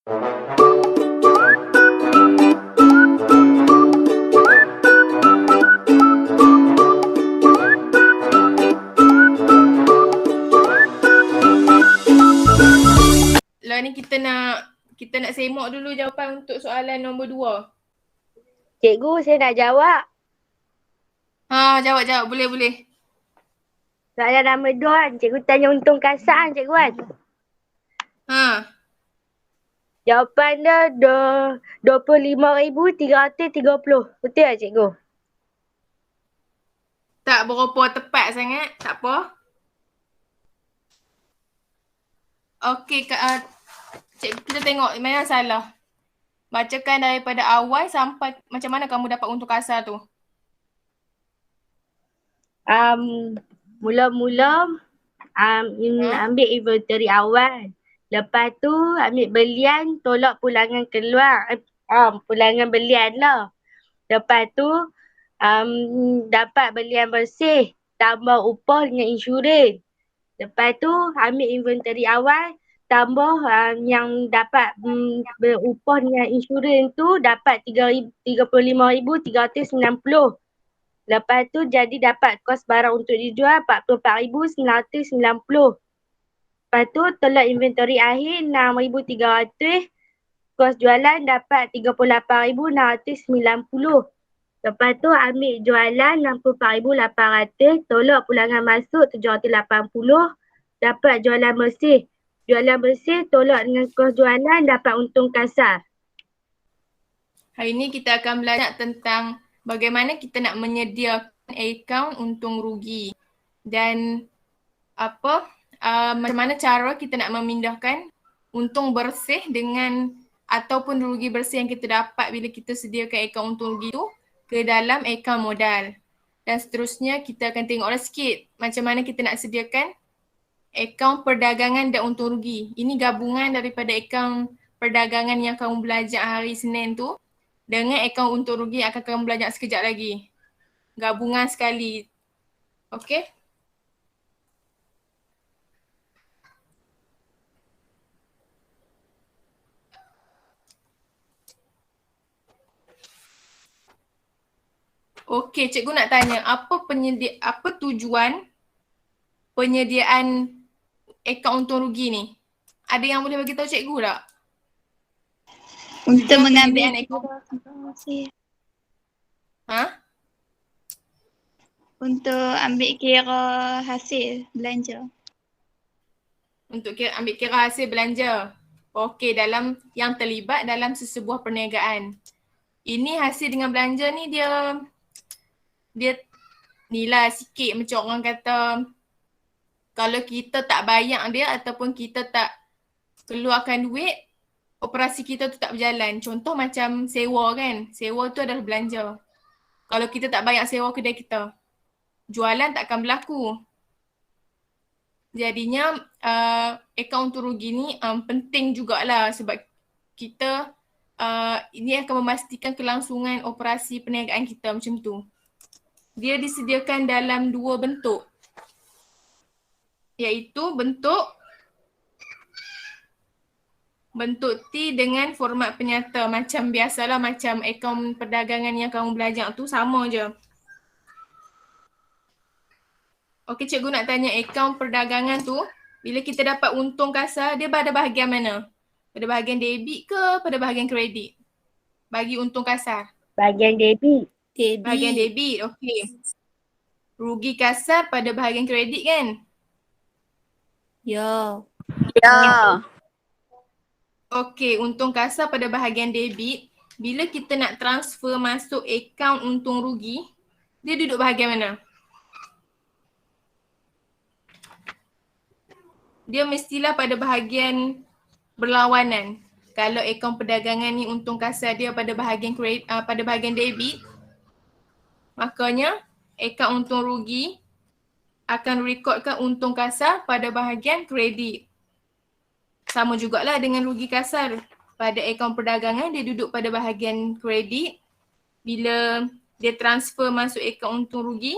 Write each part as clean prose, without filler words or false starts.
Lah ni kita nak semak dulu jawapan untuk soalan nombor 2. Cikgu, saya nak jawab. Jawab. Boleh. Soalan nombor 2, cikgu tanya untung kasar cikgu kan? Jawapan dia 25,330. Betul tak cikgu? Tak berapa tepat sangat, tak apa. Okey, cikgu kita tengok mana yang salah. Bacakan daripada awal sampai macam mana kamu dapat untung kasar tu. Mula-mula ambil inventory awal. Lepas tu ambil belian, tolak pulangan keluar. Pulangan belian lah. Lepas tu dapat belian bersih, tambah upah dengan insurans. Lepas tu ambil inventory awal, tambah yang dapat berupah dengan insurans tu dapat 35,390. Lepas tu jadi dapat kos barang untuk dijual 44,990. Lepas tu tolak inventory akhir 6,300. Kos jualan dapat 38,690. Lepas tu ambil jualan 64,800. Tolak pulangan masuk 780. Dapat jualan bersih. Jualan bersih tolak dengan kos jualan dapat untung kasar. Hari ni kita akan belajar tentang bagaimana kita nak menyediakan akaun untung rugi dan macam mana cara kita nak memindahkan untung bersih dengan ataupun rugi bersih yang kita dapat bila kita sediakan akaun untung rugi tu ke dalam akaun modal. Dan seterusnya kita akan tengoklah sikit macam mana kita nak sediakan akaun perdagangan dan untung rugi. Ini gabungan daripada akaun perdagangan yang kamu belajar hari Senin tu dengan akaun untung rugi yang akan kamu belajar sekejap lagi. Gabungan sekali. Okey? Okey, cikgu nak tanya, apa tujuan penyediaan akaun untung rugi ni? Ada yang boleh bagi tahu cikgu tak? Untuk mengambil Untuk ambil kira hasil belanja. Untuk ambil kira hasil belanja. Okey, dalam yang terlibat dalam sesebuah perniagaan. Ini hasil dengan belanja ni dia ni lah sikit macam orang kata kalau kita tak bayar dia ataupun kita tak keluarkan duit, operasi kita tu tak berjalan. Contoh macam sewa kan. Sewa tu adalah belanja. Kalau kita tak bayar sewa kedai kita, jualan tak akan berlaku. Jadinya akaun untung rugi ni penting jugalah sebab kita ini akan memastikan kelangsungan operasi perniagaan kita macam tu. Dia disediakan dalam 2 bentuk. Iaitu bentuk T dengan format penyata. Macam biasalah macam akaun perdagangan yang kamu belajar tu sama je. Okey, cikgu nak tanya akaun perdagangan tu bila kita dapat untung kasar dia pada bahagian mana? Pada bahagian debit ke pada bahagian kredit? Bagi untung kasar. Bahagian debit. Bahagian debit, okey. Rugi kasar pada bahagian kredit kan? Ya. Okey, untung kasar pada bahagian debit. Bila kita nak transfer masuk akaun untung rugi, dia duduk bahagian mana? Dia mestilah pada bahagian berlawanan. Kalau akaun perdagangan ni untung kasar dia pada bahagian debit, makanya akaun untung rugi akan rekodkan untung kasar pada bahagian kredit. Sama jugalah dengan rugi kasar. Pada akaun perdagangan dia duduk pada bahagian kredit. Bila dia transfer masuk akaun untung rugi,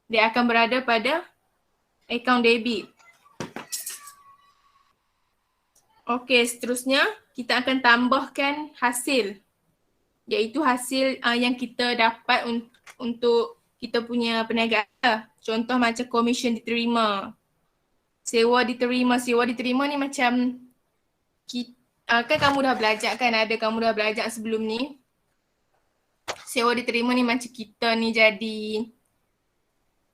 dia akan berada pada akaun debit. Okey, seterusnya kita akan tambahkan hasil, iaitu hasil yang kita dapat untuk kita punya perniagaan. Contoh macam komisen diterima, sewa diterima ni macam kan kamu dah belajar kan, kamu dah belajar sebelum ni. Sewa diterima ni macam kita ni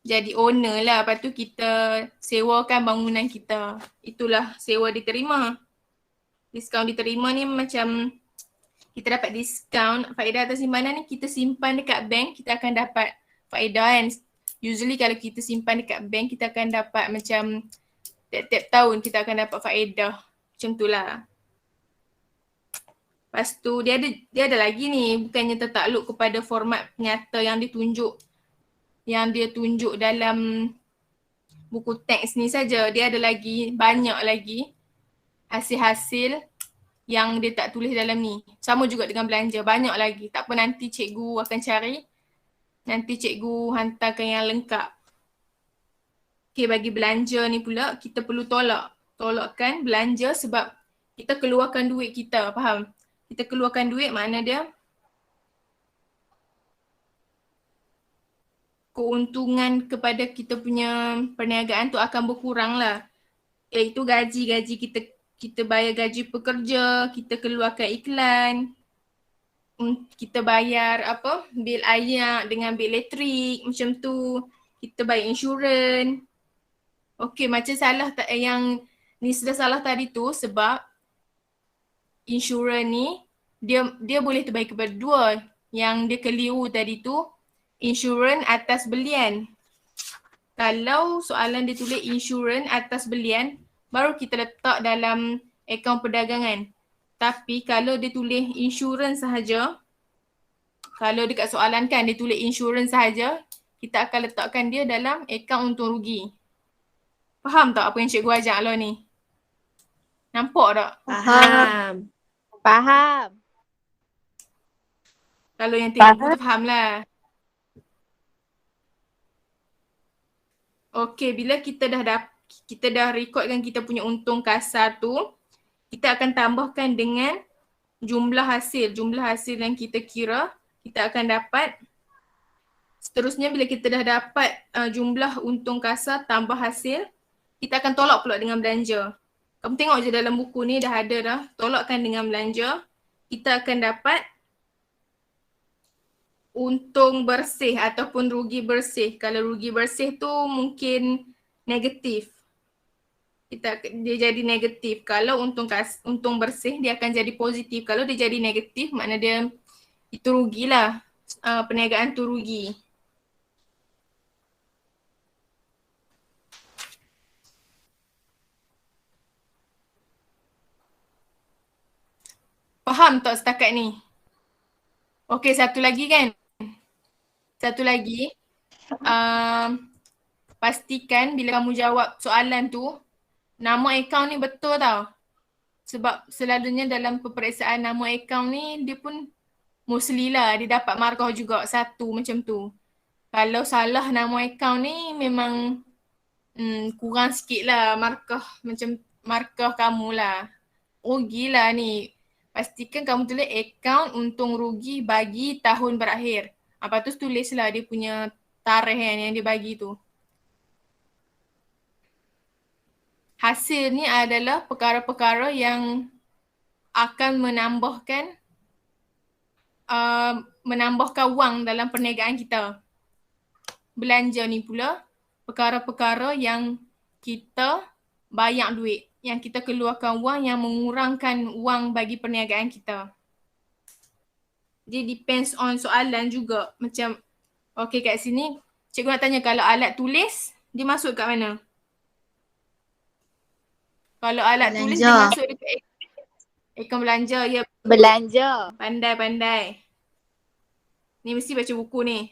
jadi owner lah, lepas tu kita sewakan bangunan kita. Itulah sewa diterima. Diskaun diterima ni macam kita dapat diskaun faedah atas simpanan ni, kita simpan dekat bank kita akan dapat faedah kan. Usually kalau kita simpan dekat bank kita akan dapat macam tiap-tiap tahun kita akan dapat faedah. Macam tu lah. Lepas tu dia ada lagi ni, bukannya tertakluk kepada format nyata yang dia tunjuk dalam buku teks ni saja. Dia ada lagi, banyak lagi hasil-hasil yang dia tak tulis dalam ni. Sama juga dengan belanja, banyak lagi. Tak apa, nanti cikgu akan cari. Nanti cikgu hantarkan yang lengkap. Okay, bagi belanja ni pula kita perlu tolakkan belanja sebab kita keluarkan duit kita, faham? Kita keluarkan duit makna dia keuntungan kepada kita punya perniagaan tu akan berkurang lah. Iaitu gaji kita bayar gaji pekerja, kita keluarkan iklan, kita bayar bil air dengan bil elektrik macam tu, kita bayar insurans. Okey, macam yang ni sudah salah tadi tu sebab insurans ni dia boleh terbagi kepada dua. Yang dia keliru tadi tu insurans atas belian. Kalau soalan dia tulis insurans atas belian, baru kita letak dalam akaun perdagangan. Tapi kalau dia tulis insurans sahaja, kalau dekat soalan kan dia tulis insurans sahaja, kita akan letakkan dia dalam akaun untung rugi. Faham tak apa yang cikgu ajar lo ni? Nampak tak? Faham. Kalau yang tengok buku tu faham lah. Okey, bila kita dah rekodkan kita punya untung kasar tu, kita akan tambahkan dengan jumlah hasil yang kita kira, kita akan dapat. Seterusnya bila kita dah dapat jumlah untung kasar tambah hasil, kita akan tolak pula dengan belanja. Kamu tengok je dalam buku ni dah ada dah, tolakkan dengan belanja, kita akan dapat untung bersih ataupun rugi bersih. Kalau rugi bersih tu mungkin negatif. Dia jadi negatif. Kalau untung bersih dia akan jadi positif. Kalau dia jadi negatif makna dia itu rugilah. Perniagaan tu rugi. Faham tak setakat ni? Okey, satu lagi kan? Satu lagi. Pastikan bila kamu jawab soalan tu, nama akaun ni betul tau. Sebab selalunya dalam peperiksaan nama akaun ni dia pun mostly lah dia dapat markah juga satu macam tu. Kalau salah nama akaun ni memang kurang sikit lah markah, macam markah kamu lah. Rugilah ni. Pastikan kamu tulis akaun untung rugi bagi tahun berakhir. Lepas tu tulislah dia punya tarikh yang dia bagi tu. Hasil ni adalah perkara-perkara yang akan menambahkan wang dalam perniagaan kita. Belanja ni pula perkara-perkara yang kita bayar duit, yang kita keluarkan wang yang mengurangkan wang bagi perniagaan kita. Dia depends on soalan juga. Macam okey kat sini cikgu nak tanya kalau alat tulis dia masuk kat mana? Kalau alat Belanja. tulis dia masuk dekat akaun belanja. Ya, Belanja. pandai. Ni mesti baca buku ni.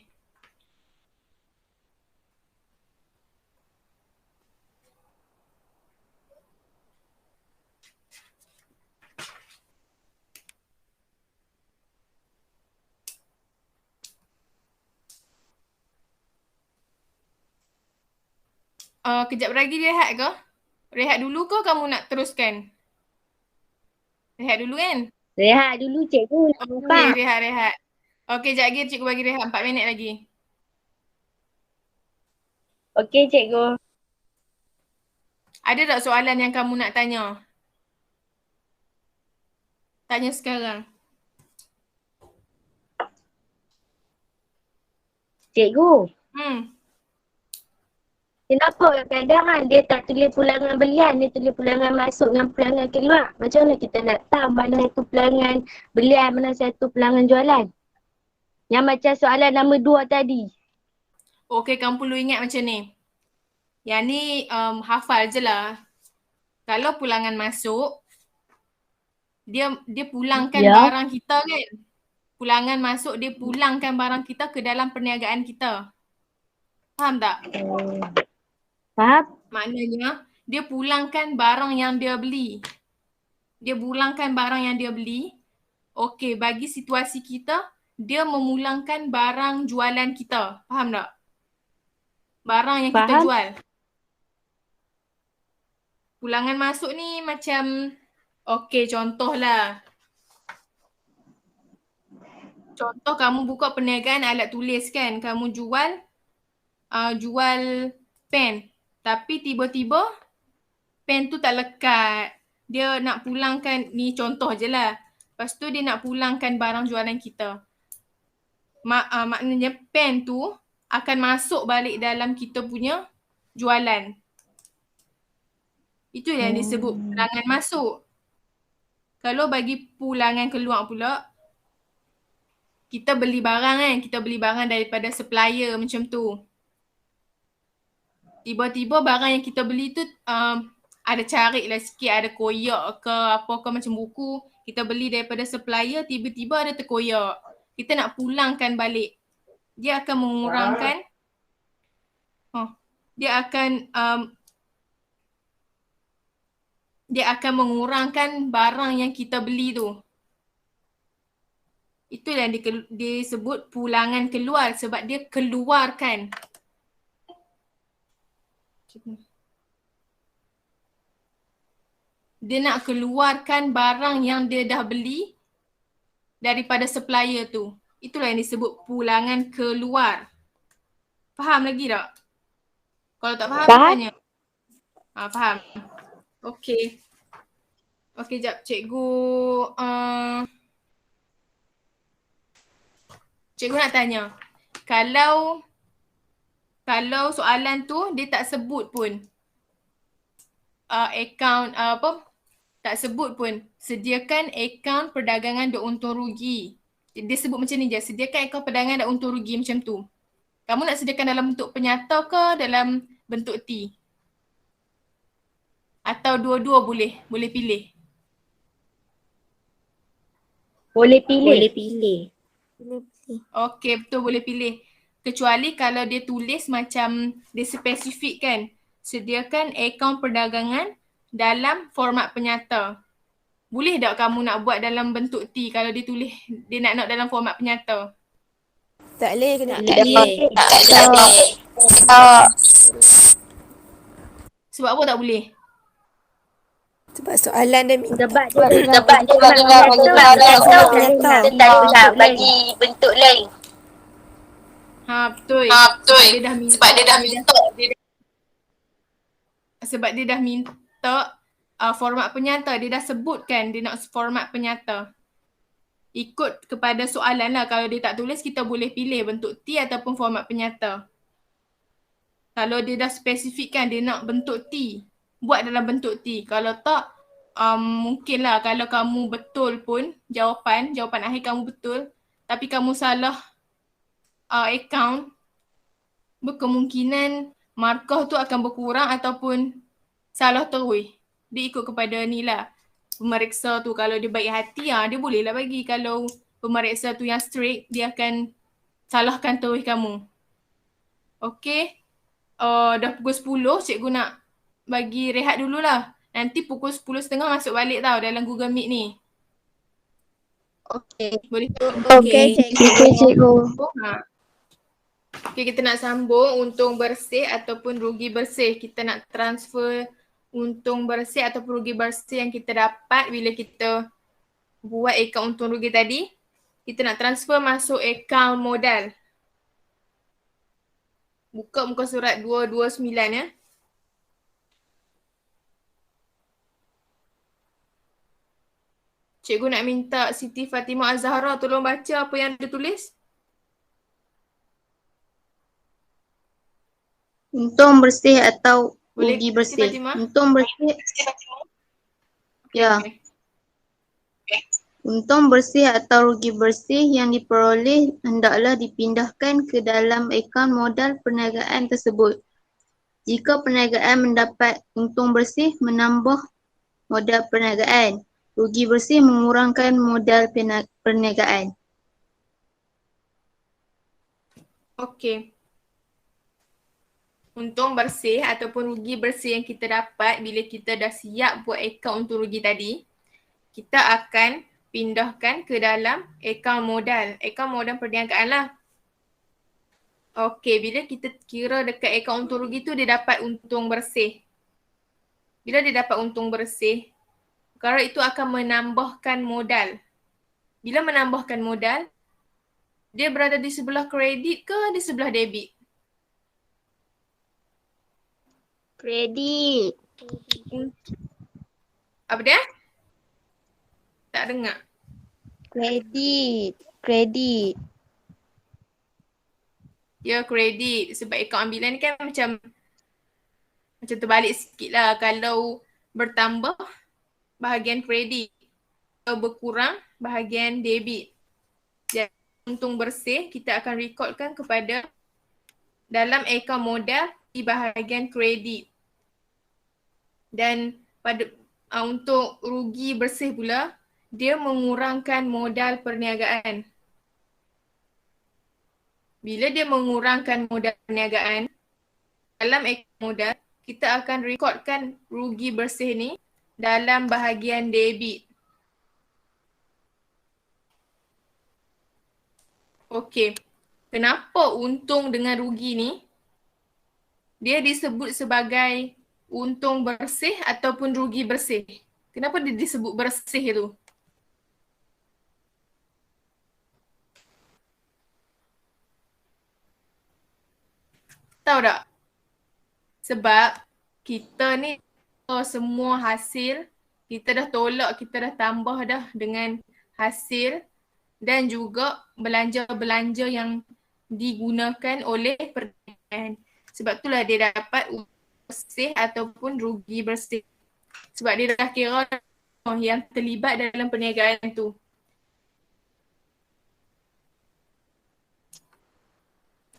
Kejap lagi rehat ke? Rehat dulu ke kamu nak teruskan? Rehat dulu kan? Rehat dulu cikgu. Nak Okey, nampak. rehat. Okey, sekejap lagi cikgu bagi rehat 4 minit lagi. Okey cikgu. Ada tak soalan yang kamu nak tanya? Tanya sekarang. Cikgu, kenapa kadang-kadang kan dia tak tulis pulangan belian, dia tulis pulangan masuk dengan pulangan keluar. Macam mana kita nak tahu mana satu pulangan belian, mana satu pulangan jualan? Yang macam soalan nombor 2 tadi. Okey, kamu perlu ingat macam ni. Yang ni hafal je lah. Kalau pulangan masuk, dia pulangkan Ya. barang kita kan. Pulangan masuk, dia pulangkan barang kita ke dalam perniagaan kita. Faham tak? Faham? Maknanya, dia pulangkan barang yang dia beli. Dia pulangkan barang yang dia beli. Okey, bagi situasi kita, dia memulangkan barang jualan kita. Faham tak? Barang yang kita Faham. jual. Pulangan masuk ni macam, okey contohlah. Contoh kamu buka perniagaan alat tulis kan. Kamu jual pen. Tapi tiba-tiba pen tu tak lekat. Dia nak pulangkan, ni contoh je lah. Lepas tu dia nak pulangkan barang jualan kita. Maknanya pen tu akan masuk balik dalam kita punya jualan. Itu yang disebut pulangan masuk. Kalau bagi pulangan keluar pula, kita beli barang kan, kita beli barang daripada supplier macam tu. Tiba-tiba barang yang kita beli tu ada cari lah sikit, ada koyak ke apa ke macam buku. Kita beli daripada supplier, tiba-tiba ada terkoyak. Kita nak pulangkan balik. Dia akan mengurangkan, dia akan mengurangkan barang yang kita beli tu. Itu yang disebut pulangan keluar sebab dia keluarkan. Dia nak keluarkan barang yang dia dah beli daripada supplier tu. Itulah yang disebut pulangan keluar. Faham lagi tak? Kalau tak faham, tanya. Faham. Okey. Okey, jap cikgu. Cikgu nak tanya. Kalau soalan tu dia tak sebut pun akaun tak sebut pun sediakan akaun perdagangan dan untung rugi. Dia sebut macam ni je, sediakan akaun perdagangan dan untung rugi macam tu. Kamu nak sediakan dalam bentuk penyata ke dalam bentuk T? Atau dua-dua boleh pilih? Boleh pilih. Boleh pilih. Okey, betul boleh pilih. Kecuali kalau dia tulis macam dia spesifik kan. Sediakan akaun perdagangan dalam format penyata. Boleh tak kamu nak buat dalam bentuk T kalau dia tulis dia nak dalam format penyata? Tak boleh kena. Tak boleh. Sebab apa tak boleh? Sebab soalan dia minta. Sebab dia bagi bentuk lain. Betul. Sebab dia dah minta format penyata. Dia dah sebutkan dia nak format penyata. Ikut kepada soalan lah. Kalau dia tak tulis, kita boleh pilih bentuk T ataupun format penyata. Kalau dia dah spesifikkan dia nak bentuk T, buat dalam bentuk T. Kalau tak, mungkinlah kalau kamu betul pun jawapan akhir kamu betul, tapi kamu salah account, berkemungkinan markah tu akan berkurang ataupun salah terus. Dia ikut kepada ni lah. Pemeriksa tu kalau dia baik hati, dia bolehlah bagi. Kalau pemeriksa tu yang strict, dia akan salahkan terus kamu. Okey. Dah pukul 10, cikgu nak bagi rehat dululah. Nanti pukul 10.30 masuk balik tau dalam Google Meet ni. Okey. Boleh? Okey, Cikgu. Okey, kita nak sambung untung bersih ataupun rugi bersih. Kita nak transfer untung bersih ataupun rugi bersih yang kita dapat bila kita buat akaun untung rugi tadi, kita nak transfer masuk akaun modal. Buka muka surat 229 ya. Cikgu nak minta Siti Fatimah Azhara tolong baca apa yang dia tulis. Untung bersih atau Boleh rugi Siti bersih. Fatimah? Untung bersih. Ya. Okay. Untung bersih atau rugi bersih yang diperoleh hendaklah dipindahkan ke dalam akaun modal perniagaan tersebut. Jika perniagaan mendapat untung bersih menambah modal perniagaan. Rugi bersih mengurangkan modal perniagaan. Okey. Untung bersih ataupun rugi bersih yang kita dapat bila kita dah siap buat akaun untung rugi tadi, kita akan pindahkan ke dalam akaun modal. Akaun modal perniagaan lah. Okey, bila kita kira dekat akaun untung rugi tu dia dapat untung bersih. Bila dia dapat untung bersih, perkara itu akan menambahkan modal. Bila menambahkan modal, dia berada di sebelah kredit ke di sebelah debit? Kredit. Apa dia? Tak dengar. Kredit. Kredit. Ya, kredit. Sebab akaun ambilan ni kan macam terbalik sikit lah. Kalau bertambah bahagian kredit, kalau berkurang bahagian debit. Jadi untung bersih kita akan rekodkan kepada dalam akaun modal di bahagian kredit. Dan pada untuk rugi bersih pula, dia mengurangkan modal perniagaan. Bila dia mengurangkan modal perniagaan, dalam akaun modal, kita akan rekodkan rugi bersih ni dalam bahagian debit. Okey, kenapa untung dengan rugi ni dia disebut sebagai untung bersih ataupun rugi bersih? Kenapa dia disebut bersih tu? Tahu tak? Sebab kita ni semua hasil kita dah tolak, kita dah tambah dah dengan hasil dan juga belanja-belanja yang digunakan oleh perniagaan. Sebab itulah dia dapat untung bersih ataupun rugi bersih. Sebab dia dah kira yang terlibat dalam perniagaan tu.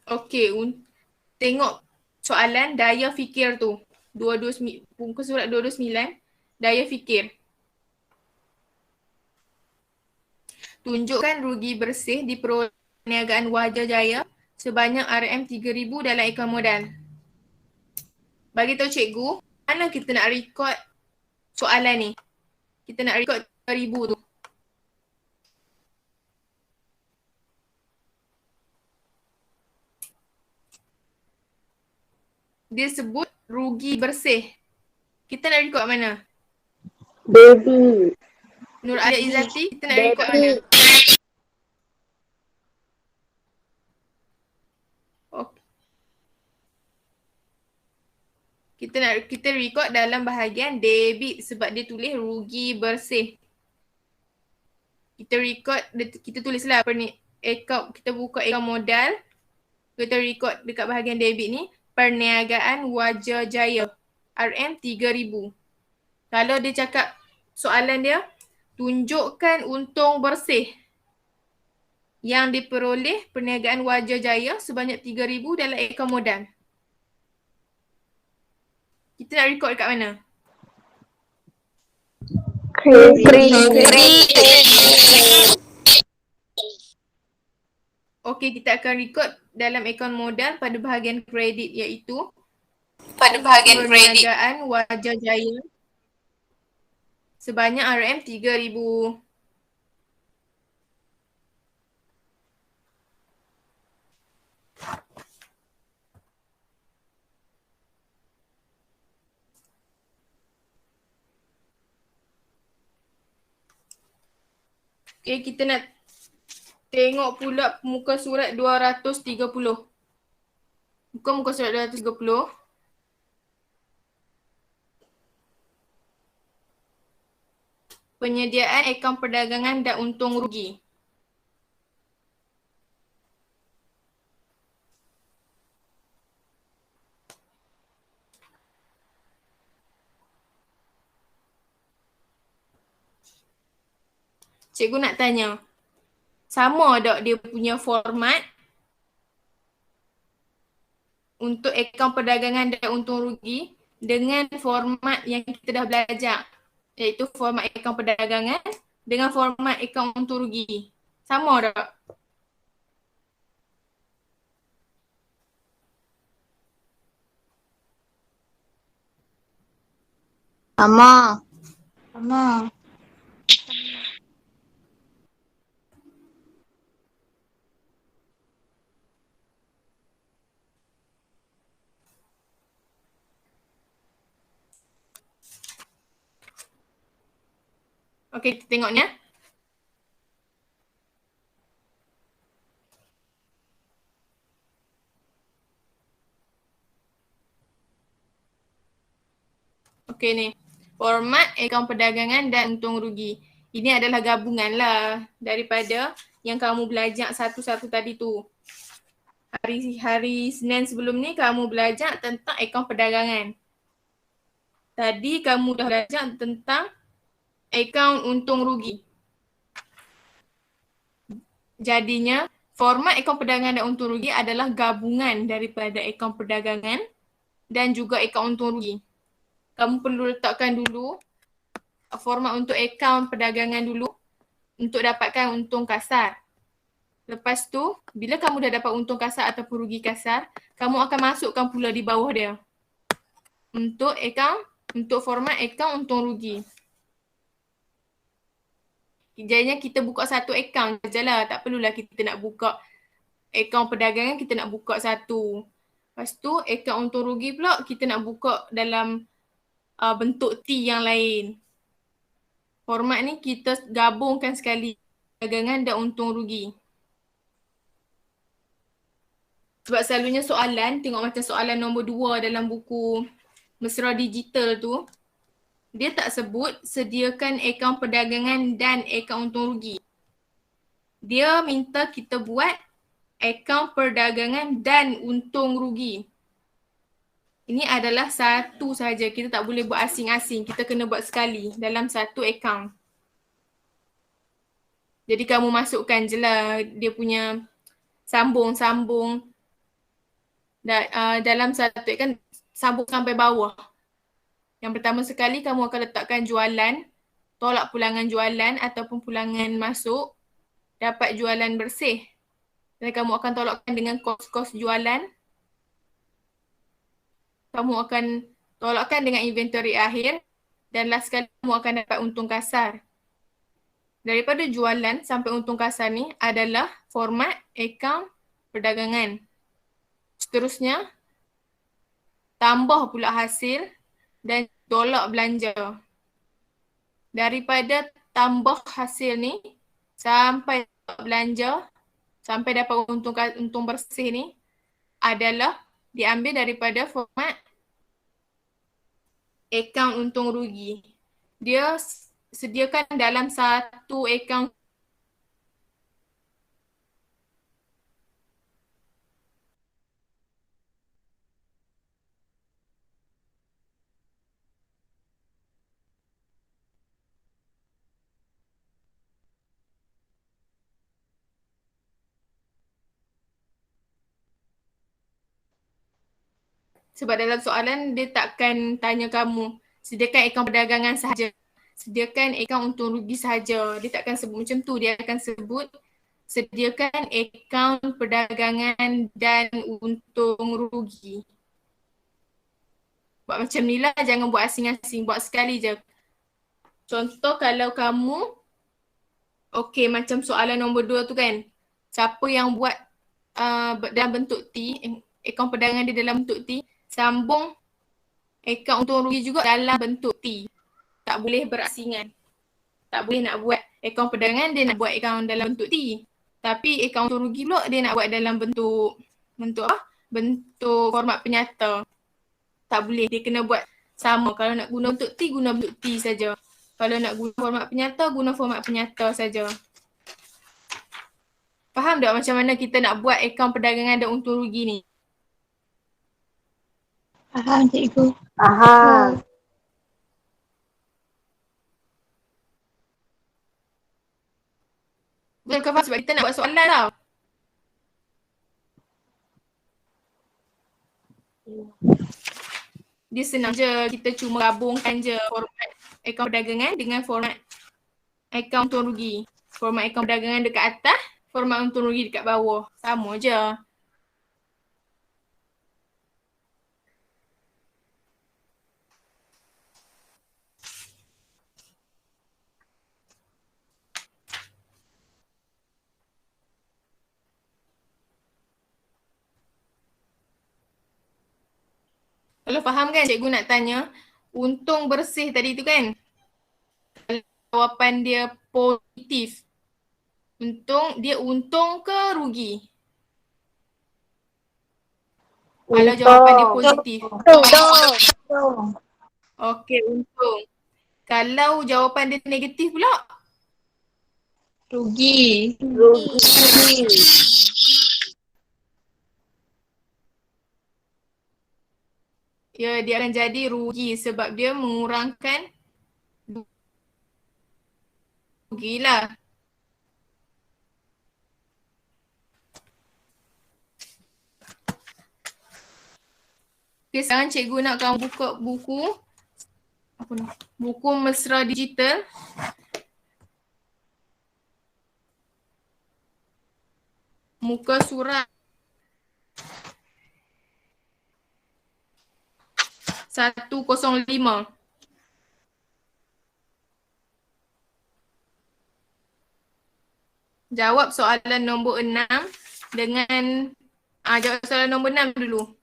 Okey, tengok soalan daya fikir tu. Muka surat 229, daya fikir. Tunjukkan rugi bersih di perniagaan Wajah Jaya sebanyak RM3,000 dalam akaun modal. Bagi tahu cikgu, mana kita nak record soalan ni? Kita nak record RM3,000 tu. Dia sebut rugi bersih. Kita nak record mana? Debit. Nur Alia Izzati, kita nak record mana? Okay. Kita record dalam bahagian debit sebab dia tulis rugi bersih. Kita tulislah apa ni, kita buka akaun modal. Kita record dekat bahagian debit ni, perniagaan Wajah Jaya, RM3,000. Kalau dia cakap soalan dia, tunjukkan untung bersih yang diperoleh perniagaan Wajah Jaya sebanyak RM3,000 dalam akaun modal. Kita nak record dekat mana? Kredit. Okey, kita akan record dalam akaun modal pada bahagian kredit iaitu perniagaan Wajah Jaya sebanyak RM3,000. Okay, kita nak tengok pula muka surat 230. Buka muka surat 230. Penyediaan akaun perdagangan dan untung rugi. Cikgu nak tanya, sama tak dia punya format untuk akaun perdagangan dan untung rugi dengan format yang kita dah belajar, iaitu format akaun perdagangan dengan format akaun untung rugi. Sama tak? Sama. Sama. Okey, kita tengok ni ya. Okey ni, format akaun perdagangan dan untung rugi. Ini adalah gabungan lah daripada yang kamu belajar satu-satu tadi tu. Hari Senin sebelum ni kamu belajar tentang akaun perdagangan. Tadi kamu dah belajar tentang akaun untung rugi. Jadinya format akaun perdagangan dan untung rugi adalah gabungan daripada akaun perdagangan dan juga akaun untung rugi. Kamu perlu letakkan dulu format untuk akaun perdagangan dulu untuk dapatkan untung kasar. Lepas tu, bila kamu dah dapat untung kasar ataupun rugi kasar, kamu akan masukkan pula di bawah dia untuk format akaun untung rugi. Jadinya kita buka satu akaun sajalah, tak perlulah kita nak buka akaun perdagangan, kita nak buka satu. Lepas tu akaun untung rugi pula kita nak buka dalam bentuk T yang lain. Format ni kita gabungkan sekali perdagangan dan untung rugi. Sebab selalunya soalan, tengok macam soalan nombor 2 dalam buku Mesra Digital tu, dia tak sebut sediakan akaun perdagangan dan akaun untung rugi. Dia minta kita buat akaun perdagangan dan untung rugi. Ini adalah satu saja, kita tak boleh buat asing-asing, kita kena buat sekali dalam satu akaun. Jadi kamu masukkan je lah dia punya sambung-sambung dalam satu akaun, sambung sampai bawah. Yang pertama sekali kamu akan letakkan jualan, tolak pulangan jualan ataupun pulangan masuk, dapat jualan bersih. Dan kamu akan tolakkan dengan kos-kos jualan. Kamu akan tolakkan dengan inventory akhir dan last sekali kamu akan dapat untung kasar. Daripada jualan sampai untung kasar ni adalah format akaun perdagangan. Seterusnya, tambah pula hasil dan tolak belanja. Daripada tambah hasil ni sampai belanja, sampai dapat untung bersih ni adalah diambil daripada format akaun untung rugi. Dia sediakan dalam satu akaun. Sebab dalam soalan dia takkan tanya kamu sediakan akaun perdagangan sahaja, sediakan akaun untung rugi sahaja. Dia takkan sebut macam tu, dia akan sebut sediakan akaun perdagangan dan untung rugi. Buat macam ni lah, jangan buat asing-asing, buat sekali je. Contoh kalau kamu, okey macam soalan nombor 2 tu kan, siapa yang buat dalam bentuk T, akaun perdagangan dia dalam bentuk T, sambung akaun untung rugi juga dalam bentuk T. Tak boleh berasingan. tak boleh nak buat akaun perdagangan, dia nak buat akaun dalam bentuk T. Tapi akaun untung rugi pula dia nak buat dalam bentuk apa? Bentuk format penyata. Tak boleh, dia kena buat sama. Kalau nak guna bentuk T, guna bentuk T saja. Kalau nak guna format penyata, guna format penyata saja. Faham tak macam mana kita nak buat akaun perdagangan dan untung rugi ni? Faham cikgu. Faham. Betul ke faham? Sebab kita nak buat soalan tau. Dia senang je, kita cuma gabungkan je format akaun perdagangan dengan format akaun untung rugi. Format akaun perdagangan dekat atas, format untung rugi dekat bawah. Sama je. Kalau faham kan cikgu nak tanya, untung bersih tadi tu kan? Jawapan dia positif. Dia untung ke rugi? Kalau jawapan dia positif. Untung. Okey, untung. Kalau jawapan dia negatif pula? Rugi. Ya, dia akan jadi rugi sebab dia mengurangkan rugilah. Okay, sekarang cikgu nak kamu buka buku. Apa ni? Buku Mesra Digital. Muka surat 105. Jawab soalan nombor 6 dengan jawab soalan nombor 6 dulu.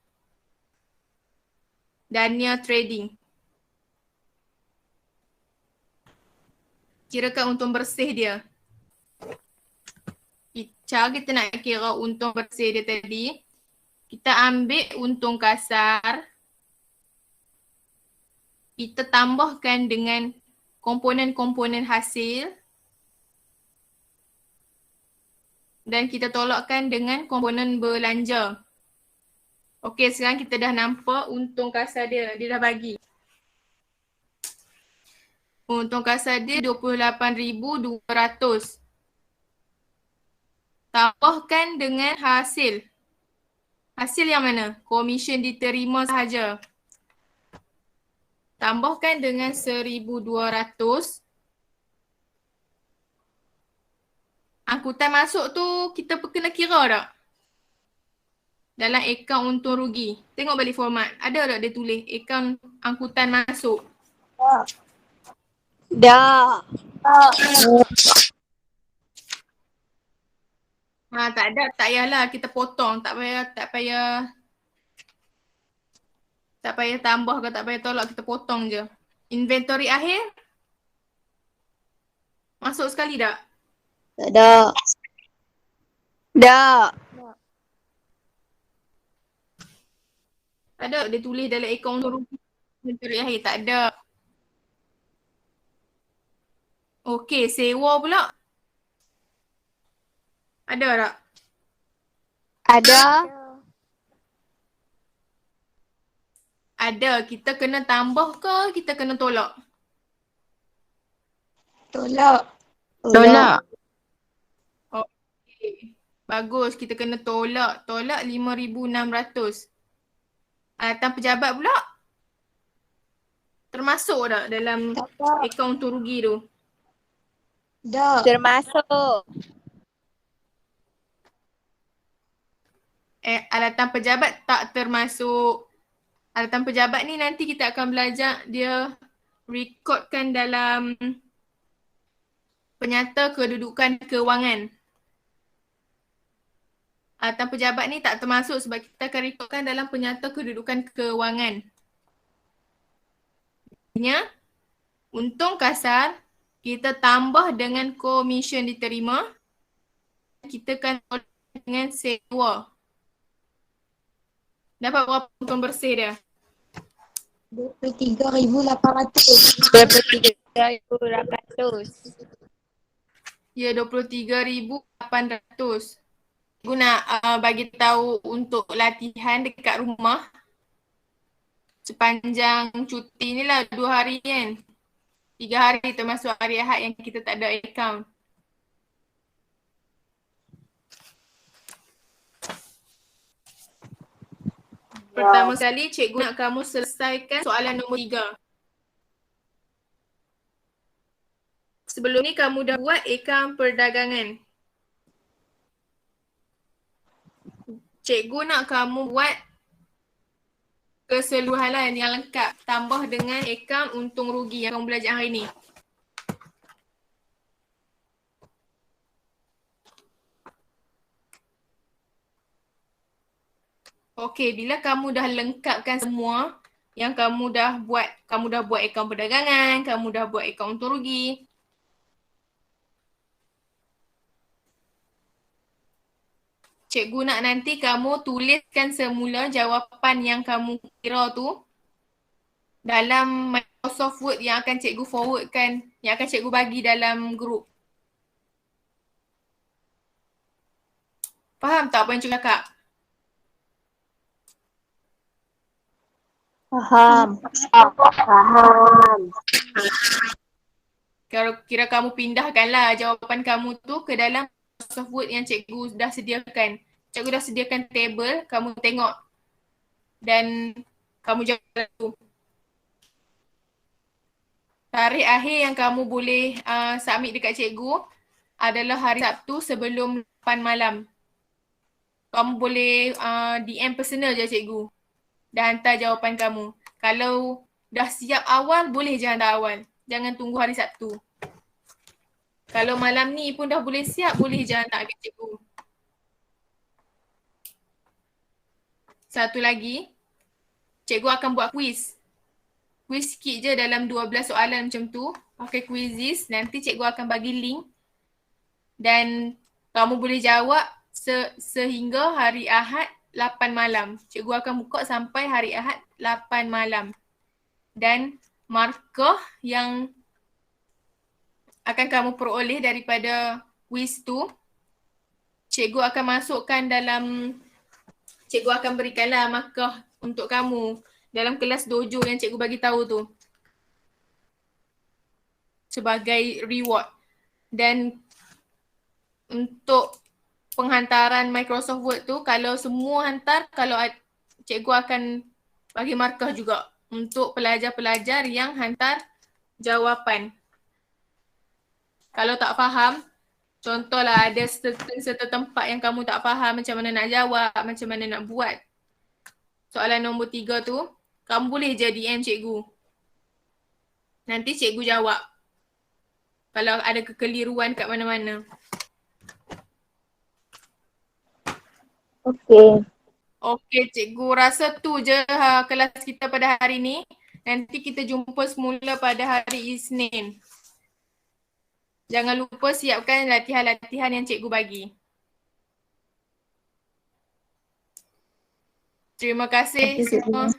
Dania Trading. Kirakan untung bersih dia. Cara kita nak kira untung bersih dia tadi, kita ambil untung kasar, kita tambahkan dengan komponen-komponen hasil dan kita tolakkan dengan komponen belanja. Okey, sekarang kita dah nampak untung kasar dia dah bagi. Untung kasar dia 28,200. Tambahkan dengan hasil. Hasil yang mana? Komisen diterima sahaja. Tambahkan dengan 1,200. Angkutan masuk tu kita kena kira tak? Dalam akaun untung rugi. Tengok balik format. Ada tak dia tulis akaun angkutan masuk? Dah. Tak ada, tak payahlah kita potong. Tak payah tambah ke tak payah tolak, kita potong je. Inventory akhir? Masuk sekali tak? Tak ada. Dah. Tak ada, dia tulis dalam akaun untung rugi. Inventory akhir, tak ada. Okey, sewa pula. Ada tak? Ada. Ada. Kita kena tambah ke kita kena tolak? Tolak. Okey. Bagus, kita kena tolak. Tolak 5,600. Alatan pejabat pula? Termasuk tak dalam akaun untung rugi tu? Tak. Termasuk. Alatan pejabat tak termasuk. Alatan pejabat ni nanti kita akan belajar dia rekodkan dalam penyata kedudukan kewangan. Alatan pejabat ni tak termasuk sebab kita akan rekodkan dalam penyata kedudukan kewangan. Artinya, untung kasar kita tambah dengan komisen diterima, kita kan dengan sewa. Dapat berapa untung bersih dia? 23,800. 23,800. Ya, 23,800. Guna bagi tahu untuk latihan dekat rumah sepanjang cuti ni lah 2 hari kan. 3 hari termasuk hari Ahad yang kita tak ada akaun. Pertama sekali cikgu nak kamu selesaikan soalan nombor 3. Sebelum ni kamu dah buat akaun perdagangan. Cikgu nak kamu buat keseluruhan yang lengkap tambah dengan akaun untung rugi yang kamu belajar hari ni. Okey, bila kamu dah lengkapkan semua yang kamu dah buat akaun perdagangan, kamu dah buat akaun untung rugi. Cikgu nak nanti kamu tuliskan semula jawapan yang kamu kira tu dalam Microsoft Word yang akan cikgu forwardkan, yang akan cikgu bagi dalam grup. Faham tak apa yang cikgu cakap? Faham. Kalau kira kamu pindahkanlah jawapan kamu tu ke dalam Microsoft Word yang cikgu dah sediakan. Cikgu dah sediakan table, kamu tengok dan kamu jawab tu. Tarikh akhir yang kamu boleh submit dekat cikgu adalah hari Sabtu sebelum 8 malam. Kamu boleh DM personal je cikgu. Dah hantar jawapan kamu. Kalau dah siap awal, boleh je hantar awal. Jangan tunggu hari Sabtu. Kalau malam ni pun dah boleh siap, boleh je hantar ke cikgu. Satu lagi, cikgu akan buat quiz. Quiz sikit je dalam 12 soalan macam tu. Pakai Quizizz, nanti cikgu akan bagi link. Dan kamu boleh jawab sehingga hari Ahad 8 malam. Cikgu akan buka sampai hari Ahad 8 malam. Dan markah yang akan kamu peroleh daripada quiz tu, cikgu akan masukkan dalam, cikgu akan berikanlah markah untuk kamu dalam kelas dojo yang cikgu bagi tahu tu sebagai reward. Dan untuk penghantaran Microsoft Word tu, kalau semua hantar, kalau cikgu akan bagi markah juga untuk pelajar-pelajar yang hantar jawapan. Kalau tak faham, contohlah ada serta tempat yang kamu tak faham macam mana nak jawab, macam mana nak buat soalan nombor 3 tu, kamu boleh je DM cikgu. Nanti cikgu jawab kalau ada kekeliruan kat mana-mana. Okey. Okey, cikgu rasa tu je kelas kita pada hari ni. Nanti kita jumpa semula pada hari Isnin. Jangan lupa siapkan latihan-latihan yang cikgu bagi. Terima kasih semua.